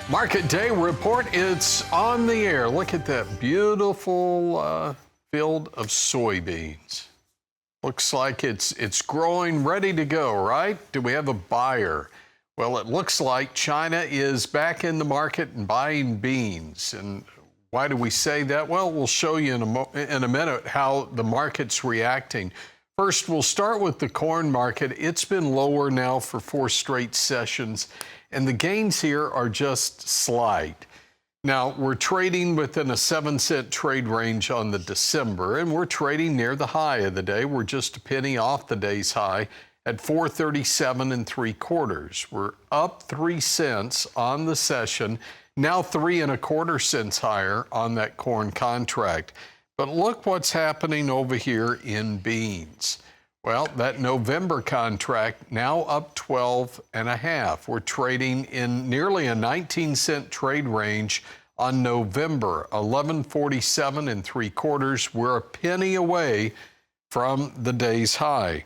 Market Day Report, it's on the air. Look at that beautiful field of soybeans. Looks like it's growing, ready to go, right? Do we have a buyer? Well, it looks like China is back in the market and buying beans. And why do we say that? Well, we'll show you in a minute how the market's reacting. First, we'll start with the corn market. It's been lower now for 4 straight sessions, and the gains here are just slight. Now, we're trading within a 7-cent trade range on the December, and we're trading near the high of the day. We're just a penny off the day's high at 437 3/4. We're up 3 cents on the session, now 3 1/4 cents higher on that corn contract. But look what's happening over here in beans. Well, that November contract now up 12.5. We're trading in nearly a 19-cent trade range on November, 1147 3/4. We're a penny away from the day's high.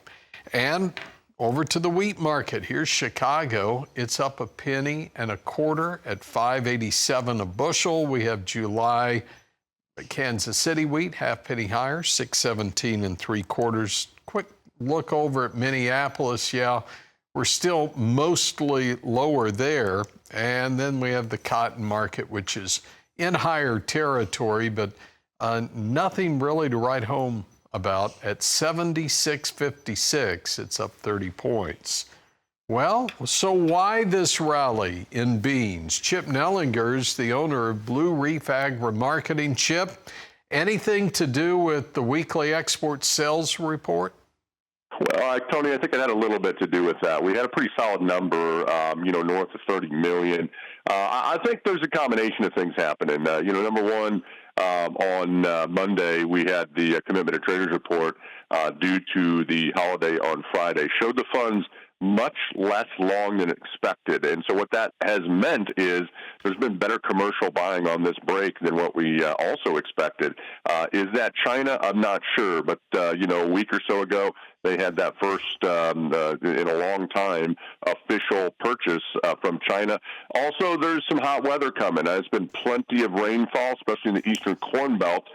And over to the wheat market. Here's Chicago. It's up a penny and a quarter at 587 a bushel. We have July Kansas City wheat, half penny higher, 617 3/4. Quick look over at Minneapolis. Yeah, we're still mostly lower there. And then we have the cotton market, which is in higher territory, but nothing really to write home about at 76.56. It's up 30 points. Well, so why this rally in beans? Chip Nellinger's the owner of Blue Reef Agri Marketing. Chip, anything to do with the weekly export sales report? Well, Tony, I think it had a little bit to do with that. We had a pretty solid number, north of 30 million. I think there's a combination of things happening. Number one, on Monday, we had the commitment of traders report due to the holiday on Friday. Showed the funds much less long than expected. And so what that has meant is there's been better commercial buying on this break than what we also expected. Is that China? I'm not sure. But, a week or so ago, they had that first, in a long time, official purchase from China. Also, there's some hot weather coming. There's been plenty of rainfall, especially in the eastern Corn Belt.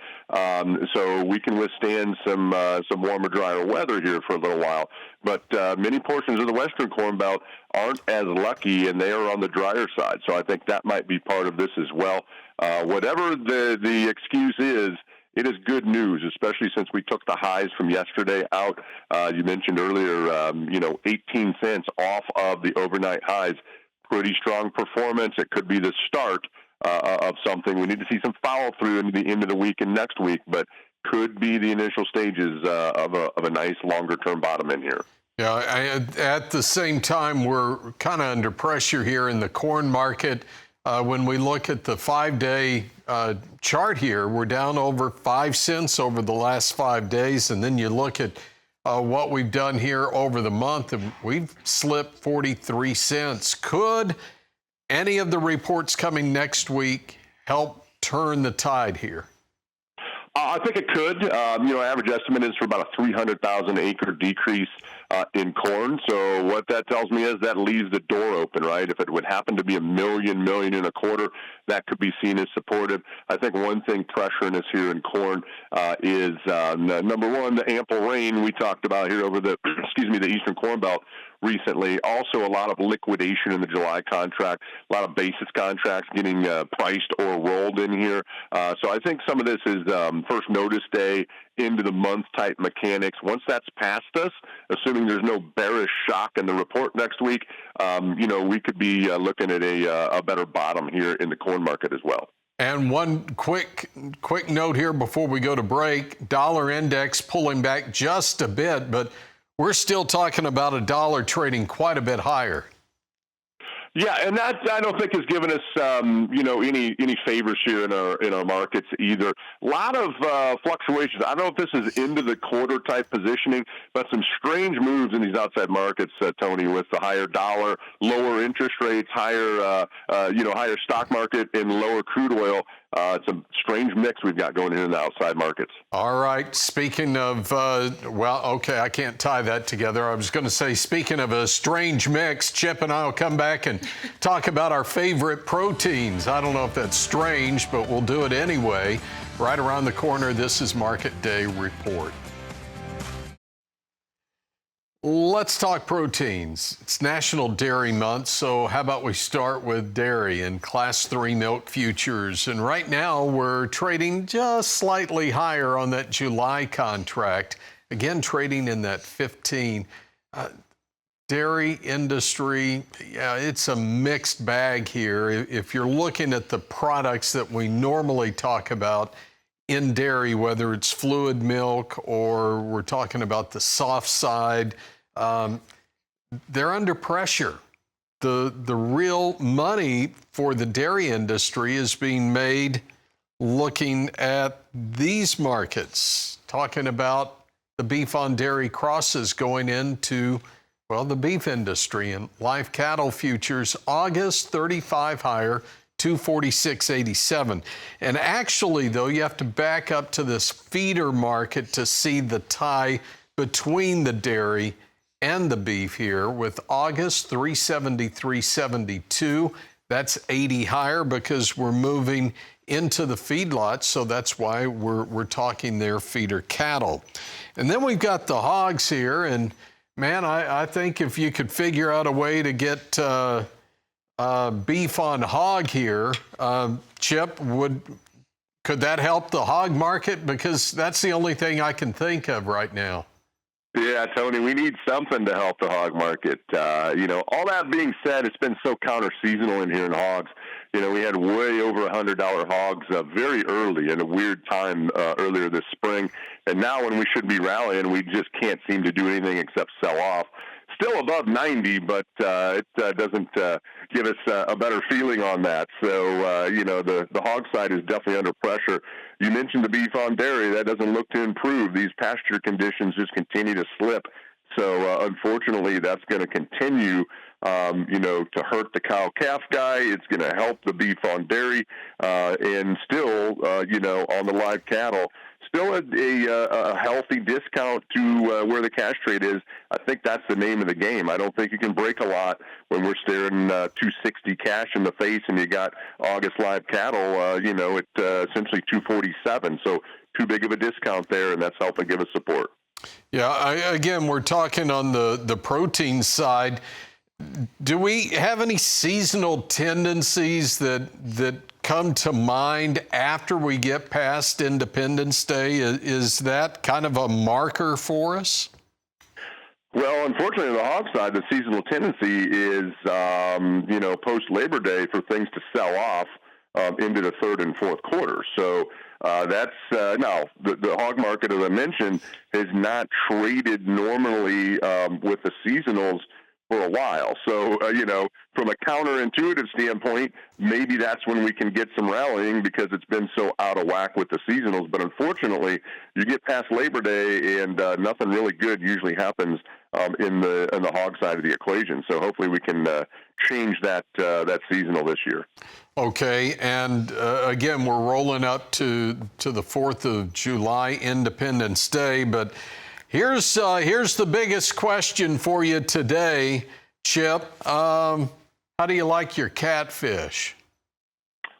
So we can withstand some warmer, drier weather here for a little while. But many portions of the western Corn Belt aren't as lucky, and they are on the drier side. So I think that might be part of this as well. Whatever the excuse is, it is good news, especially since we took the highs from yesterday out. You mentioned earlier, 18 cents off of the overnight highs. Pretty strong performance. It could be the start of something. We need to see some follow through into the end of the week and next week, but could be the initial stages of a nice longer term bottom in here. Yeah, at the same time, we're kind of under pressure here in the corn market. When we look at the 5-day chart here, we're down over 5 cents over the last 5 days. And then you look at what we've done here over the month, and we've slipped 43 cents. Could any of the reports coming next week help turn the tide here? I think it could. Average estimate is for about a 300,000 acre decrease in corn. So what that tells me is that leaves the door open, right? If it would happen to be a million and a quarter, that could be seen as supportive. I think one thing pressuring us here in corn is number one, the ample rain we talked about here over the the eastern Corn Belt recently. Also, a lot of liquidation in the July contract, a lot of basis contracts getting priced or rolled in here. So I think some of this is first notice day into the month type mechanics. Once that's past us, assuming there's no bearish shock in the report next week, we could be looking at a better bottom here in the corn market as well. And one quick note here before we go to break. Dollar index pulling back just a bit, but we're still talking about a dollar trading quite a bit higher. Yeah, and that I don't think has given us any favors here in our markets either. A lot of fluctuations. I don't know if this is into the quarter type positioning, but some strange moves in these outside markets, Tony, with the higher dollar, lower interest rates, higher stock market, and lower crude oil. It's a strange mix we've got going in the outside markets. All right. Speaking of, I can't tie that together. I was going to say, speaking of a strange mix, Chip and I will come back and talk about our favorite proteins. I don't know if that's strange, but we'll do it anyway. Right around the corner, this is Market Day Report. Let's talk proteins. It's National Dairy Month, so how about we start with dairy and Class 3 milk futures. And right now, we're trading just slightly higher on that July contract. Again, trading in that 15. Dairy industry, yeah, it's a mixed bag here. If you're looking at the products that we normally talk about in dairy, whether it's fluid milk or we're talking about the soft side, they're under pressure. The real money for the dairy industry is being made looking at these markets, talking about the beef on dairy crosses going into, well, the beef industry. And live cattle futures, August 35 higher, 246.87. And actually, though, you have to back up to this feeder market to see the tie between the dairy and the beef here, with August 373.72. That's 80 higher because we're moving into the feedlots, so that's why we're talking there feeder cattle. And then we've got the hogs here, and man, I think if you could figure out a way to get beef on hog here, Chip, could that help the hog market? Because that's the only thing I can think of right now. Yeah, Tony, we need something to help the hog market. All that being said, it's been so counter-seasonal in here in hogs. We had way over $100 hogs very early in a weird time earlier this spring. And now when we should be rallying, we just can't seem to do anything except sell off. Still above 90, but it doesn't give us a better feeling on that. So, the hog side is definitely under pressure. You mentioned the beef on dairy. That doesn't look to improve. These pasture conditions just continue to slip. So, unfortunately, that's going to continue, to hurt the cow-calf guy. It's going to help the beef on dairy. And still, on the live cattle, still a healthy discount to where the cash trade is. I think that's the name of the game. I don't think you can break a lot when we're staring 260 cash in the face and you got August live cattle, at essentially 247. So too big of a discount there, and that's helping give us support. Yeah, again, we're talking on the protein side. Do we have any seasonal tendencies that come to mind after we get past Independence Day? Is that kind of a marker for us? Well, unfortunately, on the hog side, the seasonal tendency is, post-Labor Day for things to sell off into the third and fourth quarter. So that's now the hog market, as I mentioned, has not traded normally with the seasonals for a while. So, from a counterintuitive standpoint, maybe that's when we can get some rallying because it's been so out of whack with the seasonals. But unfortunately, you get past Labor Day and nothing really good usually happens in the hog side of the equation. So hopefully we can change that seasonal this year. Okay, and again, we're rolling up to the 4th of July, Independence Day, but here's the biggest question for you today, Chip. How do you like your catfish?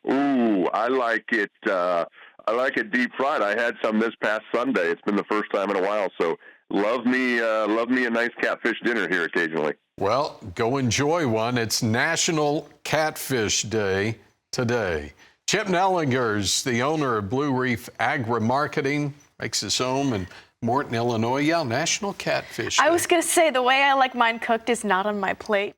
Ooh, I like it. I like it deep fried. I had some this past Sunday. It's been the first time in a while, so love me a nice catfish dinner here occasionally. Well, go enjoy one. It's National Catfish Day today. Chip Nellinger's the owner of Blue Reef Agri Marketing, makes his home in Morton, Illinois. Yeah, National Catfish Day. I was going to say, the way I like mine cooked is not on my plate.